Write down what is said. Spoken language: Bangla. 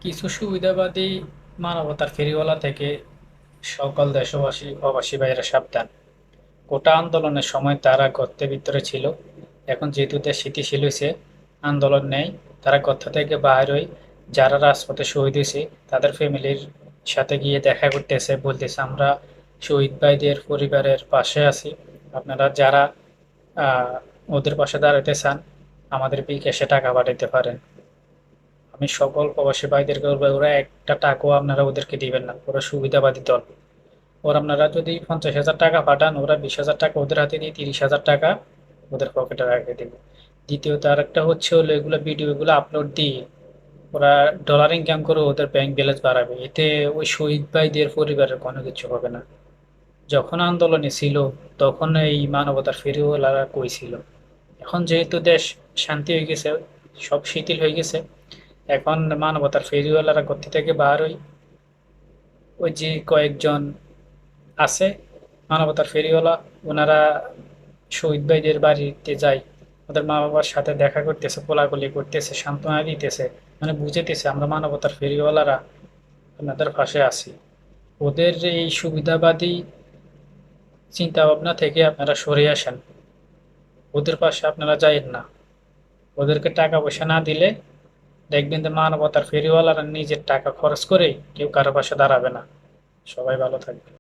কিছু সুবিধাবাদী মানবতার ফেরিওয়ালা থেকে সকল দেশবাসী প্রবাসী ভাইয়েরা সাবধান। কোটা আন্দোলনের সময় তারা গর্তের ভিতরে ছিল। এখন যেহেতু দেশ স্থিতিশীল হয়েছে, আন্দোলন নেই, তারা গর্ত থেকে বাইর হয়ে যারা রাজপথে শহীদ হয়েছে তাদের ফ্যামিলির সাথে গিয়ে দেখা করতেছে, বলতেছে আমরা শহীদ ভাইদের পরিবারের পাশে আছি। আপনারা যারা আহ, ওদের পাশে দাঁড়াতে চান আমাদের বিকাশে টাকা পাঠাতে পারেন। আমি সকল প্রবাসী ভাইদেরকে বলবো, ওরা একটা টাকাও আপনারা ওদেরকে দিবেন না, ওরা সুবিধাবাদী দল। ওরা আপনারা যদি 50,000 টাকা পাঠান, ওরা 20,000 টাকা ওদের হাতে দিয়ে 30,000 টাকা ওদের পকেটে রেখে দেবে। দ্বিতীয়ত আরেকটা হচ্ছে হলো, এগুলো ভিডিওগুলো আপলোড দিয়ে ওরা ডলার ইনকাম করে ওদের ব্যাংক ব্যালেন্স বাড়াবে। এতে ওই শহীদ ভাইদের পরিবারের কোনো কিছু হবে না। যখন আন্দোলনে ছিল তখন এই মানবতার ফেরিওয়ালারা কই ছিল? এখন যেহেতু দেশ শান্তি হয়ে গেছে, সব শিথিল হয়ে গেছে, এখন মানবতার ফেরিওয়ালারা কোথা থেকে বার হয়? ওই যে কয়েকজন আছে মানবতার ফেরিওয়ালা, ওনারা শহীদ ভাইদের বাড়িতে যায়, ওদের মা বাবার সাথে দেখা করতেছে, কোলাকুলি করতেছে, সান্ত্বনা দিতেছে, মানে বুঝাইতেছে আমরা মানবতার ফেরিওয়ালারা আপনাদের পাশে আছি। ওদের এই সুবিধাবাদী চিন্তা ভাবনা থেকে আপনারা সরে আসেন, ওদের পাশে আপনারা যাইেন না। ওদেরকে টাকা পয়সা না দিলে দেখবেন যে মানবতার ফেরিওয়ালারা নিজের টাকা খরচ করে কেউ কারো পাশে দাঁড়াবে না। সবাই ভালো থাকবে।